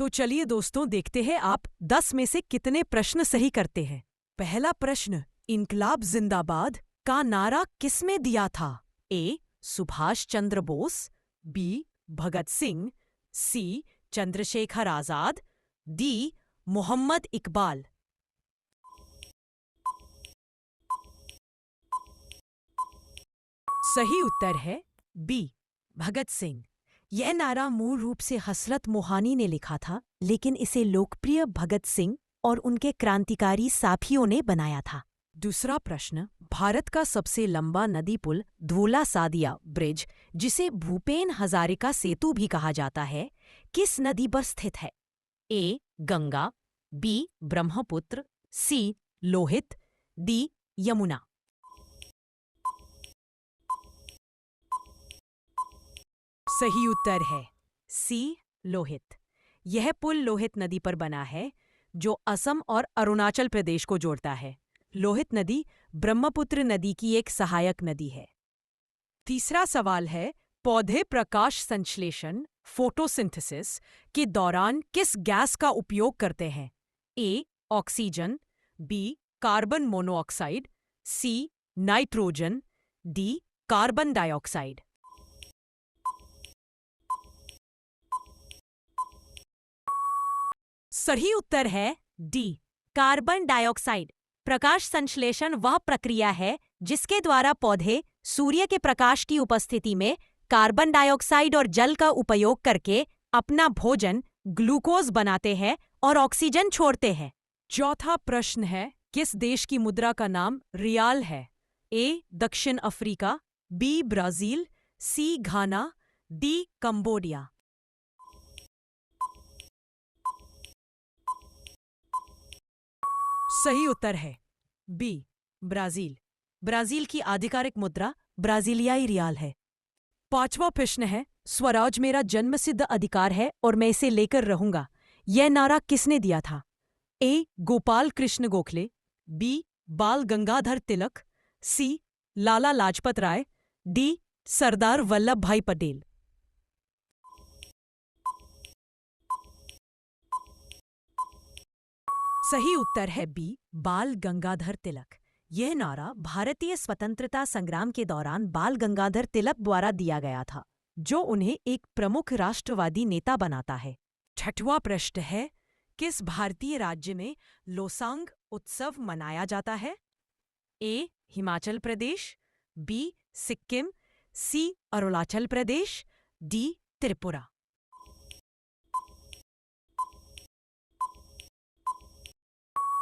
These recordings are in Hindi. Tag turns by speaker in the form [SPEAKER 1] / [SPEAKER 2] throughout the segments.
[SPEAKER 1] चलिए दोस्तों, देखते हैं आप 10 में से कितने प्रश्न सही करते हैं। पहला प्रश्न, इनकलाब जिंदाबाद का नारा किसने दिया था? ए. सुभाष चंद्र बोस, बी. भगत सिंह, सी. चंद्रशेखर आजाद, डी. मोहम्मद इकबाल। सही उत्तर है बी. भगत सिंह। यह नारा मूल रूप से हसरत मोहानी ने लिखा था, लेकिन इसे लोकप्रिय भगत सिंह और उनके क्रांतिकारी साथियों ने बनाया था। दूसरा प्रश्न, भारत का सबसे लंबा नदी पुल धोला सादिया ब्रिज, जिसे भूपेन हजारिका सेतु भी कहा जाता है, किस नदी पर स्थित है? ए. गंगा, बी. ब्रह्मपुत्र, सी. लोहित, डी. यमुना। सही उत्तर है सी. लोहित। यह पुल लोहित नदी पर बना है, जो असम और अरुणाचल प्रदेश को जोड़ता है। लोहित नदी ब्रह्मपुत्र नदी की एक सहायक नदी है। तीसरा सवाल है, पौधे प्रकाश संश्लेषण फोटोसिंथेसिस के दौरान किस गैस का उपयोग करते हैं? A. Oxygen, B. Carbon monoxide, C. Nitrogen, D. Carbon dioxide. सही उत्तर है डी. Carbon dioxide. प्रकाश संश्लेषण वह प्रक्रिया है जिसके द्वारा पौधे सूर्य के प्रकाश की उपस्थिति में कार्बन डाइऑक्साइड और जल का उपयोग करके अपना भोजन ग्लूकोज बनाते हैं और ऑक्सीजन छोड़ते हैं। चौथा प्रश्न है, किस देश की मुद्रा का नाम रियाल है? ए. दक्षिण अफ्रीका, बी. ब्राजील, सी. घाना, डी. कंबोडिया। सही उत्तर है बी. ब्राजील। ब्राजील की आधिकारिक मुद्रा ब्राजीलियाई रियाल है। पांचवा प्रश्न है, स्वराज मेरा जन्मसिद्ध अधिकार है और मैं इसे लेकर रहूंगा, यह नारा किसने दिया था? ए. गोपाल कृष्ण गोखले, बी. बाल गंगाधर तिलक, सी. लाला लाजपत राय, डी. सरदार वल्लभ भाई पटेल। सही उत्तर है बी. बाल गंगाधर तिलक। यह नारा भारतीय स्वतंत्रता संग्राम के दौरान बाल गंगाधर तिलक द्वारा दिया गया था, जो उन्हें एक प्रमुख राष्ट्रवादी नेता बनाता है। छठवां प्रश्न है, किस भारतीय राज्य में लोसांग उत्सव मनाया जाता है? ए. हिमाचल प्रदेश, बी. सिक्किम, सी. अरुणाचल प्रदेश, डी. त्रिपुरा।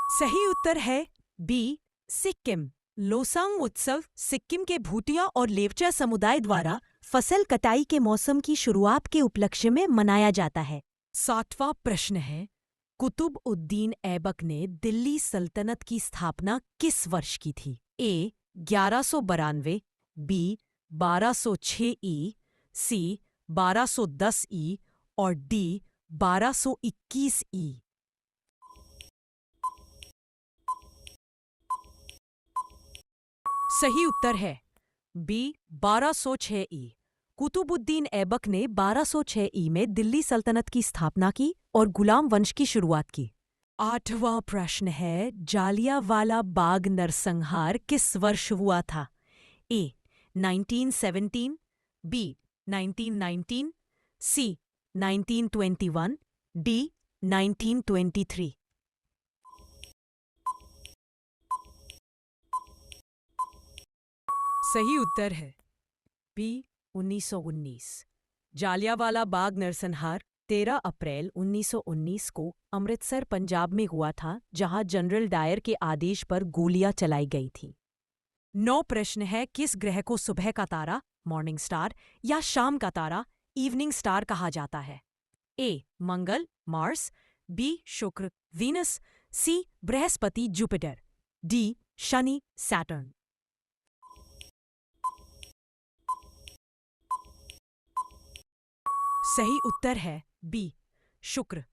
[SPEAKER 1] सही उत्तर है बी. सिक्किम। लोसांग उत्सव सिक्किम के भूटिया और लेपचा समुदाय द्वारा फसल कटाई के मौसम की शुरुआत के उपलक्ष्य में मनाया जाता है। सातवां प्रश्न है, कुतुब उद्दीन ऐबक ने दिल्ली सल्तनत की स्थापना किस वर्ष की थी? ए. 1192, बी. 1206 ई, सी. 1210 ई और डी. 1221 ई। सही उत्तर है बी. 1206 ई। कुतुबुद्दीन ऐबक ने 1206 ई में दिल्ली सल्तनत की स्थापना की और गुलाम वंश की शुरुआत की। आठवां प्रश्न है, जालियांवाला बाग नरसंहार किस वर्ष हुआ था? ए. 1917, बी. 1919, सी. 1921, डी. 1923। सही उत्तर है बी. 1919। जालियांवाला बाग नरसंहार 13 अप्रैल 1919 को अमृतसर पंजाब में हुआ था, जहां जनरल डायर के आदेश पर गोलियां चलाई गई थीं। 9 प्रश्न है, किस ग्रह को सुबह का तारा मॉर्निंग स्टार या शाम का तारा इवनिंग स्टार कहा जाता है? ए. मंगल मार्स, बी. शुक्र वीनस, सी. बृहस्पति जुपिटर, डी. शनि सैटर्न। सही उत्तर है बी. शुक्र।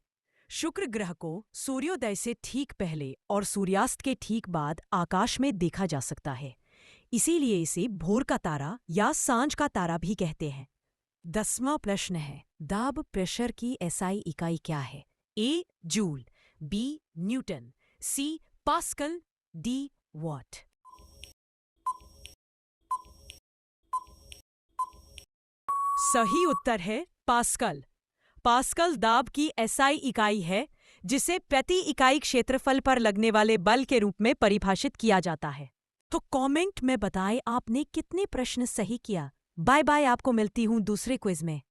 [SPEAKER 1] शुक्र ग्रह को सूर्योदय से ठीक पहले और सूर्यास्त के ठीक बाद आकाश में देखा जा सकता है, इसीलिए इसे भोर का तारा या सांझ का तारा भी कहते हैं। 10वां प्रश्न है, दाब प्रेशर की एसआई इकाई क्या है? A joule, B newton, C pascal, D watt. सही उत्तर है पास्कल। पास्कल दाब की एसआई इकाई है जिसे प्रति इकाई क्षेत्रफल पर लगने वाले बल के रूप में परिभाषित किया जाता है। तो कमेंट में बताएं आपने कितने प्रश्न सही किया। बाय बाय, आपको मिलती हूं दूसरे क्विज में।